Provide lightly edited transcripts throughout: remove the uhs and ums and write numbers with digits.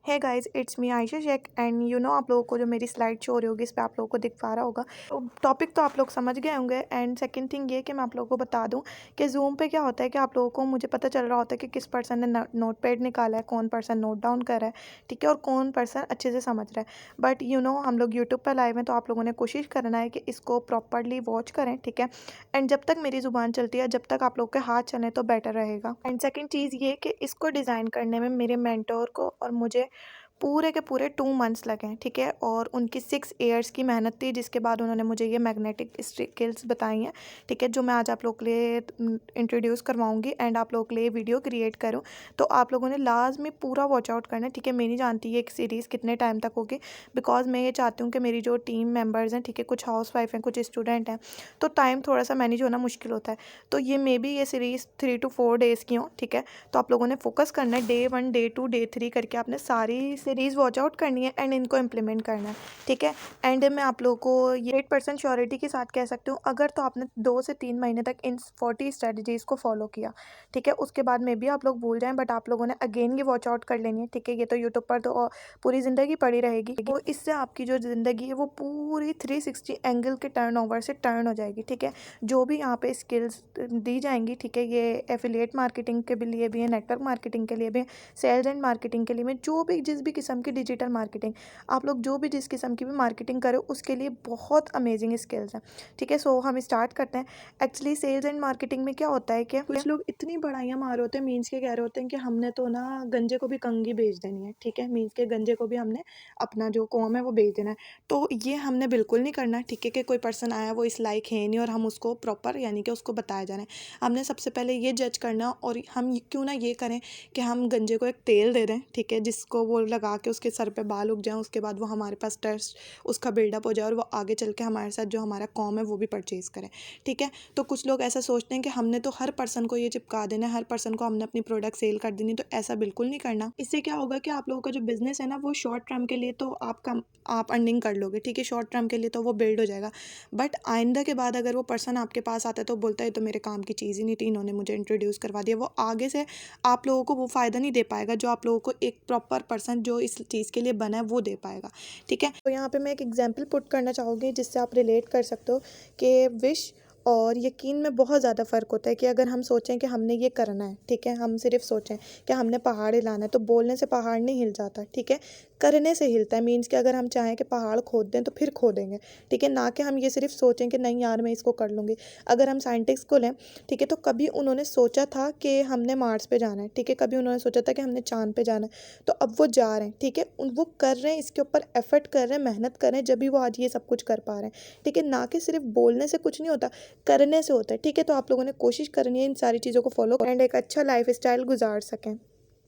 है guys, it's me Ayesha Shaikh and आप लोगों को जो मेरी स्लाइड शो हो रही होगी इस पे आप लोगों को दिख पा रहा होगा। तो टॉपिक तो आप लोग समझ गए होंगे। एंड सेकंड थिंग ये कि मैं आप लोगों को बता दूं कि जूम पे क्या होता है कि आप लोगों को मुझे पता चल रहा होता है कि किस पर्सन ने नोट पैड निकाला है, कौन पर्सन नोट डाउन कर रहा है, ठीक है, और कौन पर्सन अच्छे से समझ रहा है। बट हम लोग यूट्यूब पर लाइव हैं तो आप लोगों ने कोशिश करना है कि इसको प्रॉपरली वॉच करें, ठीक है। एंड जब तक मेरी ज़ुबान चलती है, जब तक आप लोग के हाथ चले तो बेटर रहेगा। एंड सेकेंड चीज़ ये कि इसको डिज़ाइन करने में मेरे मेंटोर को और मुझे पूरे के पूरे 2 मंथ्स लगे हैं, ठीक है। और उनकी 6 ईयर्स की मेहनत थी, जिसके बाद उन्होंने मुझे ये मैग्नेटिक स्किल्स बताई हैं, ठीक है, जो मैं आज आप लोग के लिए इंट्रोड्यूस करवाऊंगी एंड आप लोग के लिए वीडियो क्रिएट करूँ। तो आप लोगों ने लाजमी पूरा वॉच आउट करना है, ठीक है। मैं नहीं जानती ये एक सीरीज़ कितने टाइम तक होगी, बिकॉज मैं ये चाहती हूँ कि मेरी जो टीम मेम्बर्स हैं, ठीक है, कुछ हाउस वाइफ हैं, कुछ स्टूडेंट हैं, तो टाइम थोड़ा सा मैनेज होना मुश्किल होता है। तो ये मे बी ये सीरीज़ 3 to 4 डेज़ की हो, ठीक है। तो आप लोगों ने फोकस करना है, डे 1 डे 2 डे 3 करके आपने सारी सीरीज़ वॉच आउट करनी है एंड इनको इम्प्लीमेंट करना है, ठीक है। एंड मैं आप लोगों को ये 8% श्योरिटी के साथ कह सकती हूँ, अगर तो आपने 2 से 3 महीने तक इन 40 स्ट्रेटजीज़ को फॉलो किया, ठीक है, उसके बाद में भी आप लोग भूल जाएं, बट आप लोगों ने अगेन ये वॉच आउट कर लेनी है, ठीक है। ये तो यूट्यूब पर तो पूरी ज़िंदगी पड़ी रहेगी, तो इससे आपकी जो ज़िंदगी है वो पूरी 360 एंगल के टर्न ओवर से टर्न हो जाएगी, ठीक है। जो भी यहाँ पे स्किल्स दी जाएंगी, ठीक है, ये एफिलिएट मार्केटिंग के लिए भी है, नेटवर्क मार्केटिंग के लिए भी, सेल्स एंड मार्केटिंग के लिए भी, जो भी जिस भी किस्म की डिजिटल मार्केटिंग आप लोग जो भी जिस किस्म की भी मार्केटिंग करो उसके लिए बहुत अमेजिंग स्किल्स हैं, ठीक है। सो हम स्टार्ट करते हैं। एक्चुअली सेल्स एंड मार्केटिंग में क्या होता है कि कुछ लोग इतनी बड़ाइयाँ मार रहे होते हैं, मीन्स के कह रहे होते हैं कि हमने तो ना गंजे को भी कंगी बेच देनी है, ठीक है, मीन्स के गंजे को भी हमने अपना जो कौम है वो बेच देना है। तो ये हमने बिल्कुल नहीं करना, ठीक है, कि कोई पर्सन आया वो इस लायक है नहीं और हम उसको प्रॉपर यानी कि उसको बताया जा रहा है। हमने सबसे पहले ये जज करना, और हम क्यों ना ये करें कि हम गंजे को एक तेल दे दें, ठीक है, जिसको वो लगा के उसके सर पे बाल उग जाएं, उसके बाद वो हमारे पास ट्रस्ट उसका बिल्डअप हो जाए और वो आगे चल के हमारे साथ जो हमारा कॉम है वो भी परचेज़ करें, ठीक है। तो कुछ लोग ऐसा सोचते हैं कि हमने तो हर पर्सन को ये चिपका देना है, हर पर्सन को हमने अपनी प्रोडक्ट सेल कर देनी, तो ऐसा बिल्कुल नहीं करना। इससे क्या होगा कि आप लोगों का जो बिजनेस है ना वो शॉर्ट टर्म के लिए तो आप अर्निंग कर लोगे, ठीक है, शॉर्ट टर्म के लिए तो वो बिल्ड हो जाएगा। बट आइंदा के बाद अगर वो पर्सन आपके पास आता है तो बोलता है तो मेरे काम की चीज़ ही नहीं थी, इन्होंने मुझे इंट्रोड्यूस करवा दिया, वो आगे से आप लोगों को वो फ़ायदा नहीं दे पाएगा जो आप लोगों को एक प्रॉपर पर्सन जो इस चीज़ के लिए बना है वो दे पाएगा, ठीक है। तो यहाँ पे मैं एक एग्जांपल पुट करना चाहूँगी जिससे आप रिलेट कर सकते हो कि विश और यकीन में बहुत ज़्यादा फ़र्क होता है। कि अगर हम सोचें कि हमने ये करना है, ठीक है, हम सिर्फ सोचें कि हमने पहाड़ हिलाना है, तो बोलने से पहाड़ नहीं हिल जाता, ठीक है, करने से हिलता है। मीन्स कि अगर हम चाहें कि पहाड़ खोद दें तो फिर खोदेंगे, ठीक है, ना कि हम ये सिर्फ सोचें कि नहीं यार मैं इसको कर लूँगी। अगर हम साइंटिस्ट को लें, ठीक है, तो कभी उन्होंने सोचा था कि हमने मार्स पे जाना है, ठीक है, कभी उन्होंने सोचा था कि हमने चाँद पे जाना है, तो अब वो जा रहे हैं, ठीक है, वो कर रहे हैं, इसके ऊपर एफर्ट कर रहे हैं, मेहनत कर रहे हैं, जब भी वो आज ये सब कुछ कर पा रहे हैं, ठीक है, ना कि सिर्फ बोलने से कुछ नहीं होता, करने से होता है, ठीक है। तो आप लोगों ने कोशिश करनी है इन सारी चीज़ों को फॉलो एंड एक अच्छा लाइफ स्टाइल गुजार सकें।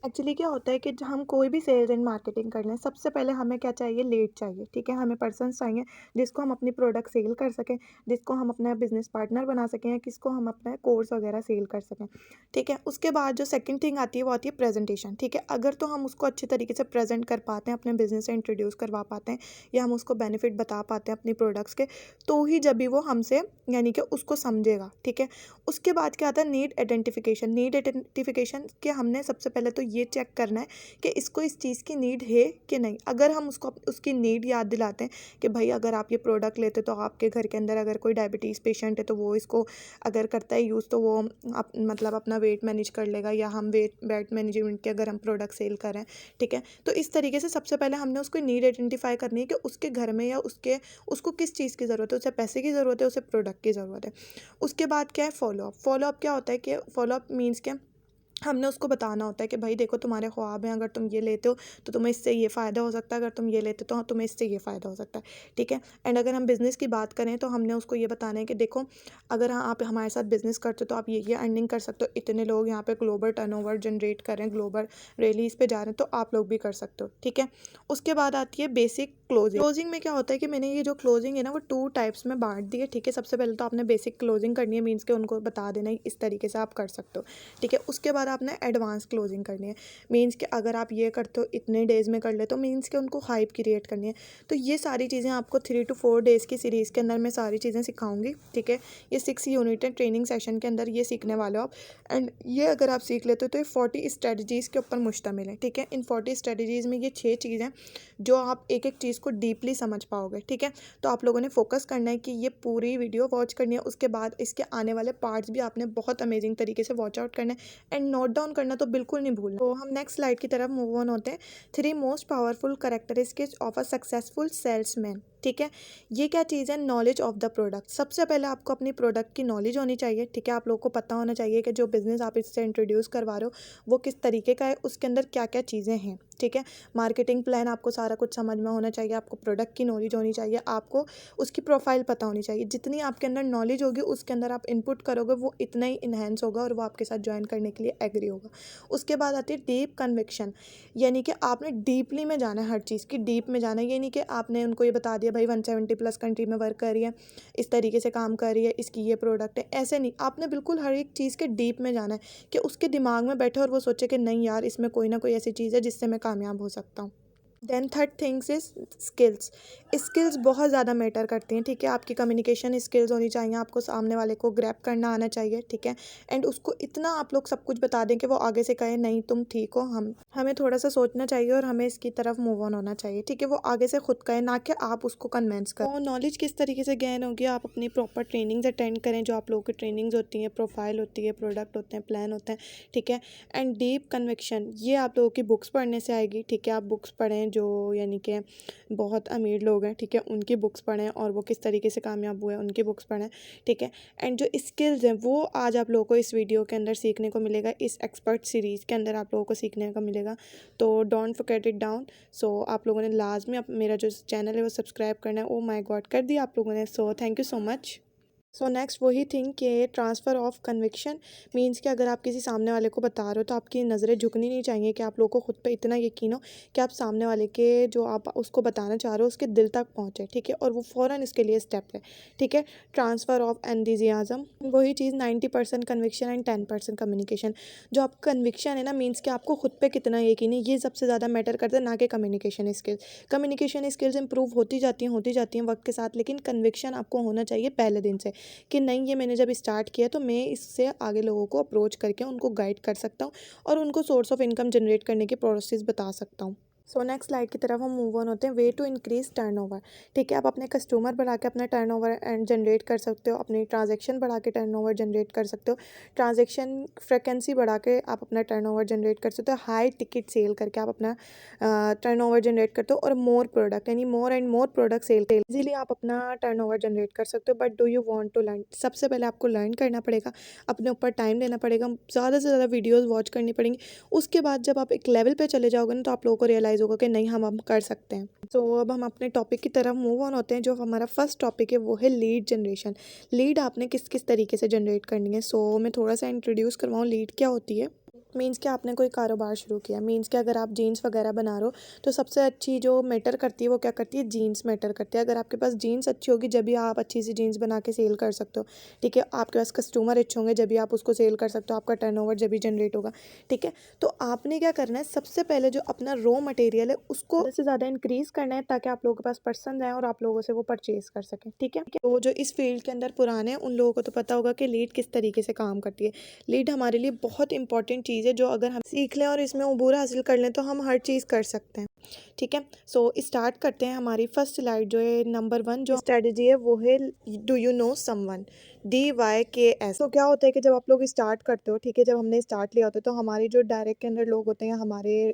एक्चुअली क्या होता है कि जब हम कोई भी सेल्स एंड मार्केटिंग कर लें, सबसे पहले हमें क्या चाहिए, लीड चाहिए, ठीक है, हमें पर्सन्स चाहिए जिसको हम अपनी प्रोडक्ट सेल कर सकें, जिसको हम अपना बिजनेस पार्टनर बना सकें, या किसको हम अपना कोर्स वगैरह सेल कर सकें, ठीक है। उसके बाद जो सेकंड थिंग आती है वो आती है प्रेजेंटेशन, ठीक है। अगर तो हम उसको अच्छे तरीके से प्रेजेंट कर पाते हैं, अपने बिजनेस से इंट्रोड्यूस करवा पाते हैं, या हम उसको बेनिफिट बता पाते हैं अपनी प्रोडक्ट्स के, तो ही जब भी वो हमसे यानी कि उसको समझेगा, ठीक है। उसके बाद क्या आता है, नीड आइडेंटिफिकेशन के हमने सबसे पहले तो ये चेक करना है कि इसको इस चीज़ की नीड है कि नहीं। अगर हम उसको उसकी नीड याद दिलाते हैं कि भाई अगर आप ये प्रोडक्ट लेते तो आपके घर के अंदर अगर कोई डायबिटीज़ पेशेंट है तो वो इसको अगर करता है यूज़ तो वो मतलब अपना वेट मैनेज कर लेगा, या हम वेट मैनेजमेंट के अगर हम प्रोडक्ट सेल करें, ठीक है। तो इस तरीके से सबसे पहले हमने उसको नीड आइडेंटिफाई करनी है कि उसके घर में या उसको किस चीज़ की ज़रूरत है, उसे पैसे की ज़रूरत है, उसे प्रोडक्ट की ज़रूरत है। उसके बाद क्या है, फॉलोअप क्या होता है कि फॉलोअप मीन्स क्या, हमने उसको बताना होता है कि भाई देखो तुम्हारे ख्वाब हैं, अगर तुम ये लेते हो तो तुम्हें इससे ये फ़ायदा हो सकता है, अगर तुम ये लेते हो तो तुम्हें इससे ये फ़ायदा हो सकता है, ठीक है। एंड अगर हम बिज़नेस की बात करें तो हमने उसको ये बताना है कि देखो अगर आप हमारे साथ बिज़नेस करते हो तो आप ये अर्निंग कर सकते हो, इतने लोग यहाँ पे ग्लोबल टर्नओवर जनरेट कर रहे हैं, ग्लोबल रैलीज़ पे जा रहे हैं, तो आप लोग भी कर सकते हो, ठीक है। उसके बाद आती है बेसिक क्लोजिंग में क्या होता है कि मैंने ये जो क्लोजिंग है ना वो 2 टाइप्स में बांट दी है, ठीक है। सबसे पहले तो आपने बेसिक क्लोजिंग करनी है, मीन्स के उनको बता देना इस तरीके से आप कर सकते हो, ठीक है। उसके बाद आपने एडवांस क्लोजिंग करनी है, मीन्स कि अगर आप ये करते हो इतने डेज़ में कर ले, तो मीन्स कि उनको हाइप क्रिएट करनी है। तो ये सारी चीज़ें आपको 3 to 4 डेज़ की सीरीज़ के अंदर मैं सारी चीज़ें सिखाऊंगी, ठीक है। ये 6 यूनिट है, ट्रेनिंग सेशन के अंदर ये सीखने वाले हो आप। एंड ये अगर आप सीख लेते हो तो ये 40 स्ट्रेटजीज़ के ऊपर मुश्तमिल है, ठीक है। इन 40 स्ट्रेटजीज़ में ये 6 चीज़ हैं जो आप एक एक चीज़ को डीपली समझ पाओगे, ठीक है। तो आप लोगों ने फोकस करना है कि ये पूरी वीडियो वॉच करनी है, उसके बाद इसके आने वाले पार्ट्स भी आपने बहुत अमेजिंग तरीके से वॉच आउट करना है एंड नोट डाउन करना तो बिल्कुल नहीं भूलना। तो हम नेक्स्ट स्लाइड की तरफ मूव ऑन होते हैं। 3 most powerful characteristics of a successful salesman, ठीक है। ये क्या चीज़ है? Knowledge of the product. सबसे पहले आपको अपनी प्रोडक्ट की नॉलेज होनी चाहिए, ठीक है। आप लोगों को पता होना चाहिए कि जो बिज़नेस आप इससे इंट्रोड्यूस करवा रहे हो वो किस तरीके का है, उसके अंदर क्या क्या चीज़ें हैं, ठीक है। मार्केटिंग प्लान आपको सारा कुछ समझ में होना चाहिए, आपको प्रोडक्ट की नॉलेज होनी चाहिए, आपको उसकी प्रोफाइल पता होनी चाहिए। जितनी आपके अंदर नॉलेज होगी उसके अंदर आप इनपुट करोगे वो इतना ही इन्हेंस होगा और वो आपके साथ ज्वाइन करने के लिए एग्री होगा। उसके बाद आती है डीप कन्विक्शन, यानी कि आपने डीपली में जाना है, हर चीज़ की डीप में जाना है। ये नहीं कि आपने उनको ये बता दिया भाई 170+ कंट्री में वर्क कर रही है, इस तरीके से काम कर रही है, इसकी ये प्रोडक्ट है, ऐसे नहीं। आपने बिल्कुल हर एक चीज़ के डीप में जाना है कि उसके दिमाग में बैठे और वो सोचे कि नहीं यार इसमें कोई ना कोई ऐसी चीज़ है जिससे मैं कामयाब हो सकता हूँ। Then third things is skills. Skills बहुत ज़्यादा मैटर करती हैं, ठीक है। आपकी कम्युनिकेशन स्किल्स होनी चाहिए, आपको सामने वाले को ग्रैब करना आना चाहिए, ठीक है। एंड उसको इतना आप लोग सब कुछ बता दें कि वो आगे से कहे नहीं तुम ठीक हो, हमें थोड़ा सा सोचना चाहिए और हमें इसकी तरफ मूव ऑन होना चाहिए, ठीक है। वो आगे से खुद कहे, ना कि आप उसको कन्वेंस करें। तो नॉलेज किस तरीके से गेन होगी? आप अपनी प्रॉपर ट्रेनिंग्स अटेंड करें, जो आप लोगों की ट्रेनिंग्स होती हैं, प्रोफाइल होती है, प्रोडक्ट होते हैं, प्लान होते हैं, ठीक है। एंड डीप कन्विक्शन ये आप लोगों की बुक्स पढ़ने से आएगी, ठीक है। आप बुक्स पढ़ें जो यानी कि बहुत अमीर लोग हैं, ठीक है, उनकी बुक्स पढ़ें और वो किस तरीके से कामयाब हुए उनकी बुक्स पढ़ें, ठीक है। एंड जो स्किल्स हैं वो आज आप लोगों को इस वीडियो के अंदर सीखने को मिलेगा, इस एक्सपर्ट सीरीज़ के अंदर आप लोगों को सीखने को मिलेगा। तो डोंट फॉरगेट इट डाउन। सो आप लोगों ने लाजमी मेरा जो चैनल है वो सब्सक्राइब करना है। ओ माय गॉड कर दिया आप लोगों ने, so thank you so much. So next वही थिंग कि ट्रांसफ़र ऑफ कन्विक्शन मीन्स कि अगर आप किसी सामने वाले को बता रहे हो तो आपकी नज़रें झुकनी नहीं चाहिए कि आप लोगों को खुद पे इतना यकीन हो कि आप सामने वाले के जो आप उसको बताना चाह रहे हो उसके दिल तक पहुँचे, ठीक है। और वो फ़ौरन इसके लिए स्टेप ले, ठीक है। ट्रांसफ़र ऑफ एंथुसियाज्म वही चीज़ 90% कन्विक्शन एंड 10% कम्युनिकेशन। जो आप कन्विक्शन है ना मीन्स कि आपको खुद पे कितना यकीन है, ये सबसे ज़्यादा मैटर करता है, ना कि communication skills. Communication skills improve होती जाती हैं वक्त के साथ, लेकिन कन्विक्शन आपको होना चाहिए पहले दिन से कि नहीं ये मैंने जब स्टार्ट किया तो मैं इससे आगे लोगों को अप्रोच करके उनको गाइड कर सकता हूँ और उनको सोर्स ऑफ इनकम जनरेट करने की प्रोसेस बता सकता हूँ। सो नेक्स्ट स्लाइड की तरफ हम मूव ऑन होते हैं। वे टू इंक्रीज टर्नओवर, ठीक है। आप अपने कस्टमर बढ़ा के अपना टर्नओवर एंड जनरेट कर सकते हो, अपनी ट्रांजैक्शन बढ़ा के टर्नओवर जनरेट कर सकते हो, ट्रांजैक्शन फ्रिक्वेंसी बढ़ा के आप अपना टर्नओवर जनरेट कर सकते हो, हाई टिकट सेल करके आप अपना टर्नओवर जनरेट करते हो, और मोर प्रोडक्ट यानी more and more product sale easily आप अपना टर्नओवर जनरेट कर सकते हो। But do you want to learn? सबसे पहले आपको लर्न करना पड़ेगा, अपने ऊपर टाइम देना पड़ेगा, ज़्यादा से ज़्यादा वीडियोज़ वॉच करनी पड़ेंगी। उसके बाद जब आप एक लेवल पे चले जाओगे ना तो आप लोगों को रियलाइज़ होगा कि नहीं हम अब कर सकते हैं। तो अब हम अपने टॉपिक की तरफ मूव ऑन होते हैं। जो हमारा फर्स्ट टॉपिक है वो है लीड जनरेशन। लीड आपने किस किस तरीके से जनरेट करनी है। सो मैं थोड़ा सा इंट्रोड्यूस करवाऊँ लीड क्या होती है। मीन्स कि आपने कोई कारोबार शुरू किया, मीन्स कि अगर आप जीन्स वगैरह बना रहे हो तो सबसे अच्छी जो मैटर करती है वो क्या करती है? जीन्स मैटर करती है। अगर आपके पास जीन्स अच्छी होगी जब भी आप अच्छी सी जीन्स बना के सेल कर सकते हो, ठीक है। आपके पास कस्टमर अच्छे होंगे जब भी आप उसको सेल कर सकते हो, आपका टर्नओवर जब भी जनरेट होगा, ठीक है। तो आपने क्या करना है, सबसे पहले जो अपना रॉ मटेरियल है उसको ज़्यादा से ज़्यादा इंक्रीज़ करना है ताकि आप लोगों के पास पर्सन आए और आप लोगों से वो परचेज़ कर सकें, ठीक है। तो जो इस फील्ड के अंदर पुराने हैं उन लोगों को तो पता होगा कि लीड किस तरीके से काम करती है। लीड हमारे लिए बहुत इंपॉर्टेंट चीज़ है, जो अगर हम सीख लें और इसमें उबूर हासिल कर लें तो हम हर चीज़ कर सकते हैं, ठीक है। सो स्टार्ट करते हैं। हमारी फर्स्ट स्लाइड जो है नंबर 1 जो स्ट्रेटजी है वो है do you know someone, DYKS। तो क्या होता है कि जब आप लोग स्टार्ट करते हो, ठीक है, जब हमने स्टार्ट लिया होता है तो हमारे जो डायरेक्ट के अंदर लोग होते हैं, हमारे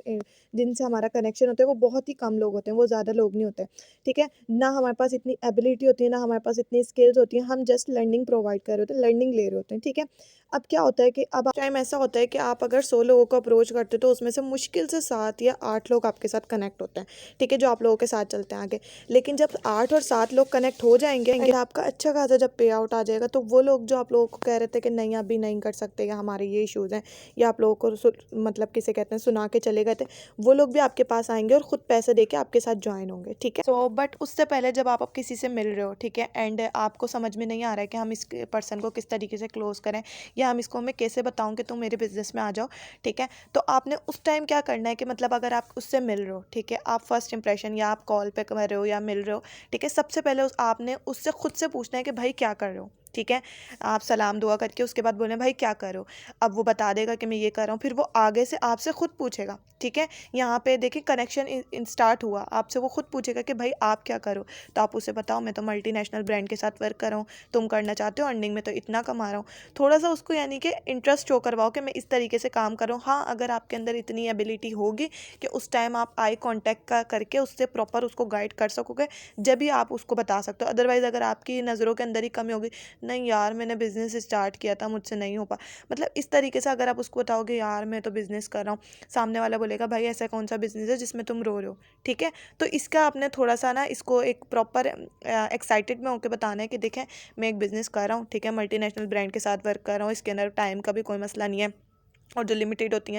जिनसे हमारा कनेक्शन होता है वो बहुत ही कम लोग होते हैं, वो ज़्यादा लोग नहीं होते, ठीक है। ना हमारे पास इतनी एबिलिटी होती है, ना हमारे पास इतनी स्किल्स होती हैं, हम जस्ट लर्निंग प्रोवाइड कर रहे होते हैं, लर्निंग ले रहे होते हैं, ठीक है। अब क्या होता है कि अब टाइम ऐसा होता है कि आप अगर 100 लोगों को अप्रोच करते हो तो उसमें से मुश्किल से 7 या 8 लोग आपके साथ कनेक्ट होते हैं, ठीक है, जो आप लोगों के साथ चलते हैं आगे। लेकिन जब 8 और 7 लोग कनेक्ट हो जाएंगे, आपका अच्छा खासा जब पे आउट आ जाएगा तो वो लोग जो आप लोगों को कह रहे थे कि नहीं अभी नहीं कर सकते या हमारे ये इश्यूज़ हैं या आप लोगों को मतलब किसे कहते हैं सुना के चले गए थे, वो लोग भी आपके पास आएंगे और ख़ुद पैसे दे के आपके साथ ज्वाइन होंगे, ठीक है। सो बट उससे पहले जब आप किसी से मिल रहे हो, ठीक है, एंड आपको समझ में नहीं आ रहा है कि हम इस पर्सन को किस तरीके से क्लोज़ करें या हम इसको मैं कैसे बताऊँ कि तुम मेरे बिजनेस में आ जाओ, ठीक है। तो आपने उस टाइम क्या करना है कि मतलब अगर आप उससे मिल रहे हो, ठीक है, आप फर्स्ट इंप्रेशन या आप कॉल पे कर रहे हो या मिल रहे हो, ठीक है, सबसे पहले आपने उससे खुद से पूछना है कि भाई क्या कर रहे हो, ठीक है। आप सलाम दुआ करके उसके बाद बोलें भाई क्या कर रहे हो। अब वो बता देगा कि मैं ये कर रहा हूँ, फिर वो आगे से आपसे खुद पूछेगा, ठीक है। यहाँ पे देखिए कनेक्शन स्टार्ट हुआ, आपसे वो खुद पूछेगा कि भाई आप क्या करो, तो आप उसे बताओ मैं तो मल्टीनेशनल ब्रांड के साथ वर्क कर रहा हूँ, तुम करना चाहते हो, अर्निंग में तो इतना कमा रहा हूँ। थोड़ा सा उसको यानी कि इंटरेस्ट शो करवाओ कि मैं इस तरीके से काम कर रहा हूँ। हाँ, अगर आपके अंदर इतनी एबिलिटी होगी कि उस टाइम आप आई कॉन्टैक्ट का करके उससे प्रॉपर उसको गाइड कर सकोगे, जब भी आप उसको बता सकते हो। अदरवाइज़ अगर आपकी नज़रों के अंदर ही कमी होगी, नहीं यार मैंने बिज़नेस स्टार्ट किया था मुझसे नहीं हो मतलब इस तरीके से अगर आप उसको बताओगे यार मैं तो बिज़नेस कर रहा हूँ, सामने वाला बोलेगा भाई ऐसा कौन सा बिज़नेस है जिसमें तुम रो रहे हो, ठीक है। तो इसका आपने थोड़ा सा ना इसको एक प्रॉपर एक्साइटेड में होकर बताना है कि देखें मैं एक बिज़नेस कर रहा हूँ, ठीक है, मल्टीनेशनल ब्रांड के साथ वर्क कर रहा हूँ, इसके अंदर टाइम का भी कोई मसला नहीं है और जो लिमिटेड होती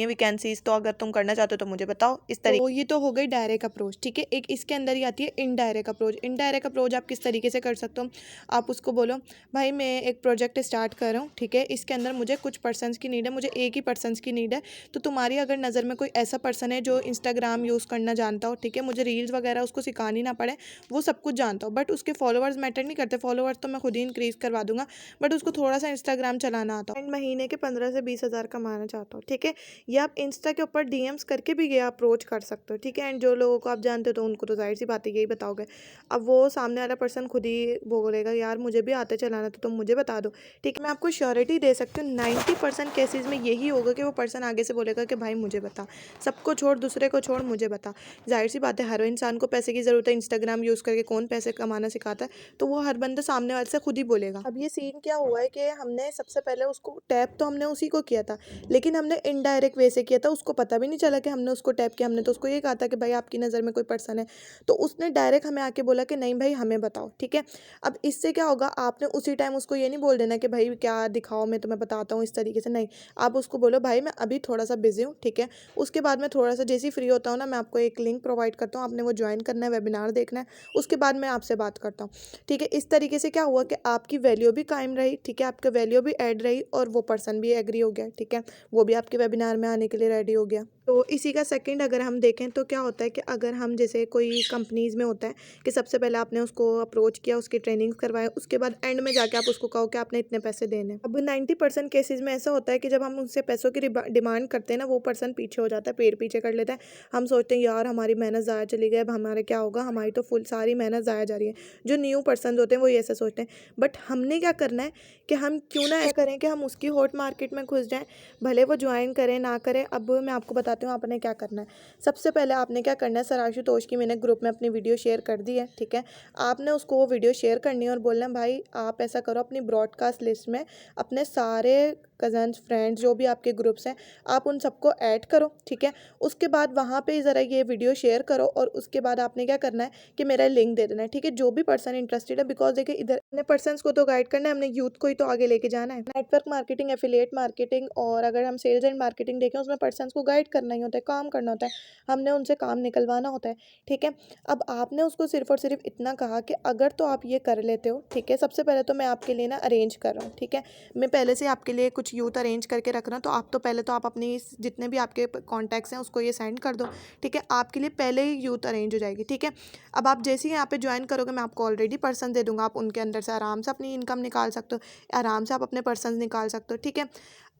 हैं वैकेंसीज, तो अगर तुम करना चाहते हो तो मुझे बताओ। इस तरीके तो ये तो हो गई डायरेक्ट अप्रोच, ठीक है। एक इसके अंदर ही आती है इनडायरेक्ट अप्रोच। इनडायरेक्ट अप्रोच आप किस तरीके से कर सकते हो, आप उसको बोलो भाई मैं एक प्रोजेक्ट स्टार्ट कर रहा हूँ, ठीक है, इसके अंदर मुझे कुछ पर्सनस की नीड है, मुझे एक ही पर्सनस की नीड है। तो तुम्हारी अगर नज़र में कोई ऐसा पर्सन है जो इंस्टाग्राम यूज़ करना जानता हो, ठीक है, मुझे रील्स वगैरह उसको सिखानी ना पड़े, वो सब कुछ जानता हो, बट उसके फॉलोअर्स मैटर नहीं करते, फॉलोअर्स तो मैं खुद ही इंक्रीज़ करवा दूंगा, बट उसको थोड़ा सा इंस्टाग्राम चलाना आता हो एंड महीने के 15 से 20 हज़ार कमाना चाहता हो, ठीक है। या आप इंस्टा के ऊपर डीएम्स करके भी ये अप्रोच कर सकते हो, ठीक है। एंड जो लोगों को आप जानते हो तो उनको तो जाहिर सी बात है यही बताओगे। अब वो सामने वाला पर्सन खुद ही बोलेगा यार मुझे भी आता चलाना तो तुम मुझे बता दो, ठीक है। मैं आपको श्योरिटी दे सकती हूँ 90% केसेस में यही होगा कि वो पर्सन आगे से बोलेगा कि भाई मुझे बता, सबको छोड़ दूसरे को छोड़ मुझे बता। जाहिर सी बात है हर इंसान को पैसे की ज़रूरत है, इंस्टाग्राम यूज़ करके कौन पैसे कमाना सिखाता है, तो वो हर बंदा सामने वाले से खुद ही बोलेगा। अब ये सीन क्या हुआ है कि हमने सबसे पहले उसको टैप तो हमने उसी को किया था, लेकिन हमने इनडायरेक्ट वे से किया था, उसको पता भी नहीं चला कि हमने उसको टैप किया। हमने तो उसको ये कहा था कि भाई आपकी नज़र में कोई पर्सन है, तो उसने डायरेक्ट हमें आके बोला कि नहीं भाई हमें बताओ, ठीक है। अब इससे क्या होगा, आपने उसी टाइम उसको ये नहीं बोल देना कि भाई क्या दिखाओ मैं तुम्हें बताता हूँ इस तरीके से, नहीं। आप उसको बोलो भाई मैं अभी थोड़ा सा बिजी हूँ, ठीक है, उसके बाद मैं थोड़ा सा जैसे ही फ्री होता हूँ ना मैं आपको एक लिंक प्रोवाइड करता हूँ, आपने वो ज्वाइन करना है, वेबिनार देखना है, उसके बाद मैं आपसे बात करता हूँ, ठीक है। इस तरीके से क्या हुआ कि आपकी वैल्यू भी कायम रही, ठीक है, आपका वैल्यू भी ऐड रही और वो पर्सन भी एग्री हो गया, ठीक है, वो भी आपके वेबिनार में आने के लिए रेडी हो गया। तो इसी का सेकंड अगर हम देखें तो क्या होता है कि अगर हम जैसे कोई कंपनीज़ में होता है कि सबसे पहले आपने उसको अप्रोच किया, उसकी ट्रेनिंग्स करवाए, उसके बाद एंड में जाके आप उसको कहो कि आपने इतने पैसे देने हैं। अब 90% केसेस में ऐसा होता है कि जब हम उनसे पैसों की डिमांड करते हैं ना, वो पर्सन पीछे हो जाता है, पेड़ पीछे कर लेता है। हम सोचते हैं यार हमारी मेहनत ज़ाया चली गई, अब हमारे क्या होगा, हमारी तो फुल सारी मेहनत ज़ाया जा रही है। जो न्यू पर्सन होते हैं वो ये ऐसा सोचते हैं, बट हमने क्या करना है कि हम क्यों ना ऐसा करें कि हम उसकी हॉट मार्केट में घुस जाएं, भले वो ज्वाइन करें ना करें। अब मैं आपको बताती हूँ आपने क्या करना है। सबसे पहले आपने क्या करना है, सर आशुतोष की मैंने ग्रुप में अपनी वीडियो शेयर कर दी है, ठीक है, आपने उसको वो वीडियो शेयर करनी है और बोलना है भाई आप ऐसा करो अपनी ब्रॉडकास्ट लिस्ट में अपने सारे कज़न्स फ्रेंड्स जो भी आपके ग्रुप्स हैं आप उन सबको ऐड करो, ठीक है। उसके बाद वहाँ पे ज़रा ये वीडियो शेयर करो और उसके बाद आपने क्या करना है कि मेरा लिंक दे देना है, ठीक है, जो भी पर्सन इंटरेस्टेड है। बिकॉज देखिए इधर अपने पर्सनस को तो गाइड करना है, हमने यूथ को ही तो आगे लेके जाना है। नेटवर्क मार्केटिंग, एफिलिएट मार्केटिंग और अगर हम सेल्स एंड मार्केटिंग देखें उसमें पर्सनस को गाइड करना ही होता है, काम करना होता है, हमने उनसे काम निकलवाना होता है, ठीक है। अब आपने उसको सिर्फ और सिर्फ इतना कहा कि अगर तो आप ये कर लेते हो, ठीक है, सबसे पहले तो मैं आपके लिए ना अरेंज कर रहा हूँ, ठीक है, मैं पहले से आपके लिए कुछ यूथ अरेंज करके रख रहा हूँ, तो आप तो पहले तो आप अपनी जितने भी आपके कॉन्टैक्ट्स हैं उसको ये सेंड कर दो, ठीक है, आपके लिए पहले ही यूथ अरेंज हो जाएगी, ठीक है। अब आप जैसे ही यहाँ पे ज्वाइन करोगे मैं आपको ऑलरेडी पर्सन दे दूँगा, आप उनके अंदर से आराम से अपनी इनकम निकाल सकते हो, आराम से आप अपने पर्सन निकाल सकते हो, ठीक है।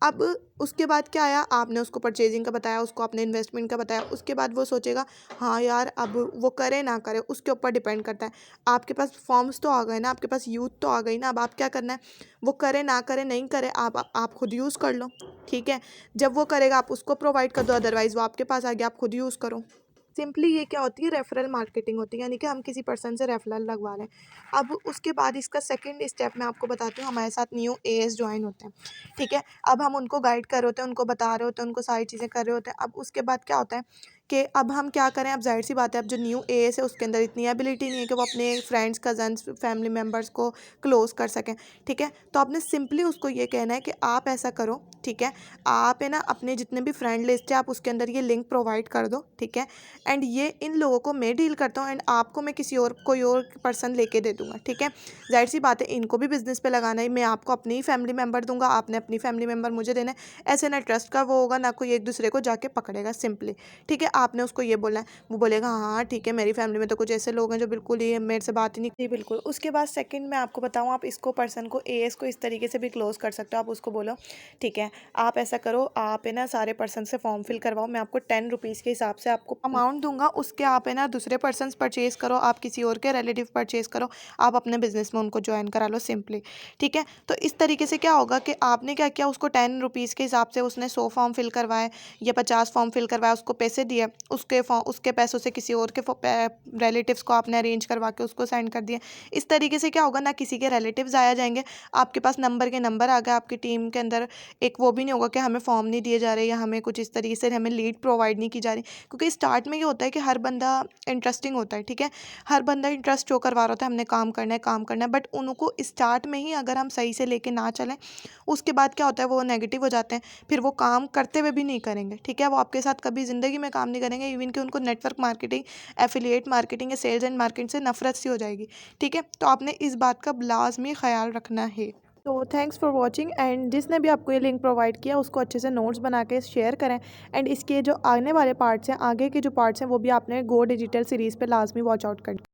अब उसके बाद क्या आया, आपने उसको परचेजिंग का बताया, उसको अपने इन्वेस्टमेंट का बताया, उसके बाद वो सोचेगा हाँ यार अब वो करे ना करे उसके ऊपर डिपेंड करता है। आपके पास फॉर्म्स तो आ गए ना, आपके पास यूथ तो आ गई ना, अब आप क्या करना है, वो करे ना करे नहीं करे आप खुद यूज़ कर लो, ठीक है। जब वो करेगा आप उसको प्रोवाइड कर दो, अदरवाइज़ वो आपके पास आ गया आप खुद यूज़ करो। सिंपली ये क्या होती है, रेफरल मार्केटिंग होती है, यानी कि हम किसी पर्सन से रेफरल लगवा रहे हैं। अब उसके बाद इसका सेकंड स्टेप मैं आपको बताती हूँ, हमारे साथ न्यू एएस ज्वाइन होते हैं, ठीक है। अब हम उनको गाइड कर रहे होते हैं, उनको बता रहे होते हैं, उनको सारी चीज़ें कर रहे होते हैं। अब उसके बाद क्या होता है कि अब हम क्या करें। अब ज़ाहिर सी बात है, अब जो न्यू एएस है उसके अंदर इतनी एबिलिटी नहीं है कि वो अपने फ्रेंड्स, कज़न्स, फैमिली मेम्बर्स को क्लोज़ कर सकें, ठीक है। तो आपने सिंपली उसको ये कहना है कि आप ऐसा करो, ठीक है, आप है ना अपने जितने भी फ्रेंड लिस्ट है आप उसके अंदर ये लिंक प्रोवाइड कर दो, ठीक है। एंड ये इन लोगों को मैं डील करता हूँ एंड आपको मैं किसी और कोई और पर्सन लेके दे दूँगा, ठीक है। ज़ाहिर सी बात है, इनको भी बिज़नेस पे लगाना है, मैं आपको अपनी ही फैमिली मेम्बर दूँगा, आपने अपनी फैमिली मेम्बर मुझे देना है। ऐसे ना ट्रस्ट का वो होगा, ना कोई एक दूसरे को जाके पकड़ेगा सिंपली, ठीक है। आपने उसको ये बोलना है, वो बोलेगा हाँ हाँ ठीक है, मेरी फैमिली में तो कुछ ऐसे लोग हैं जो बिल्कुल ही मेरे से बात ही नहीं। जी बिल्कुल। उसके बाद सेकंड मैं आपको बताऊँ, आप इसको पर्सन को, एएस को इस तरीके से भी क्लोज़ कर सकते हो। आप उसको बोलो, ठीक है, आप ऐसा करो, आप है ना सारे पर्सन से फॉर्म फिल करवाओ, मैं आपको 10 रुपीज़ के हिसाब से आपको अमाउंट दूँगा, उसके आप है ना दूसरे पर्सन्स परचेज़ करो, आप किसी और के रिलेटिव परचेज़ करो, आप अपने बिज़नेस में उनको जॉइन करा लो सिंपली, ठीक है। तो इस तरीके से क्या होगा कि आपने क्या किया, उसको 10 रुपीज़ के हिसाब से उसने 100 फॉर्म फिल करवाए या 50 फॉर्म फिल करवाया, उसको पैसे दिए, उसके पैसों से किसी और के रिलेटिव्स को आपने अरेंज करवा के उसको सेंड कर दिया। इस तरीके से क्या होगा, ना किसी के रिलेटिव्स आया जाएंगे, आपके पास नंबर के नंबर आ गए, आपकी टीम के अंदर एक वो भी नहीं होगा कि हमें फॉर्म नहीं दिए जा रहे या हमें कुछ इस तरीके से हमें लीड प्रोवाइड नहीं की जा रही। क्योंकि स्टार्ट में ये होता है कि हर बंदा इंटरेस्टिंग होता है, ठीक है, हर बंदा इंटरेस्ट शो करवा रहा होता है, हमने काम करना है काम करना है, बट उनको स्टार्ट में ही अगर हम सही से लेके ना चलें, उसके बाद क्या होता है, वो नेगेटिव हो जाते हैं, फिर वो काम करते हुए भी नहीं करेंगे, ठीक है, वो आपके साथ कभी ज़िंदगी में काम नहीं करेंगे, इवन कि उनको नेटवर्क मार्केटिंग, एफिलिएट मार्केटिंग या सेल्स एंड मार्केटिंग से नफरत सी हो जाएगी, ठीक है। तो आपने इस बात का लाजमी ख्याल रखना है। तो थैंक्स फॉर वॉचिंग, एंड जिसने भी आपको ये लिंक प्रोवाइड किया उसको अच्छे से नोट्स बना के शेयर करें। एंड इसके जो आने वाले पार्ट्स हैं, आगे के जो पार्ट्स हैं, वो भी आपने गो डिजिटल सीरीज़ पे लाजमी वॉच आउट करना।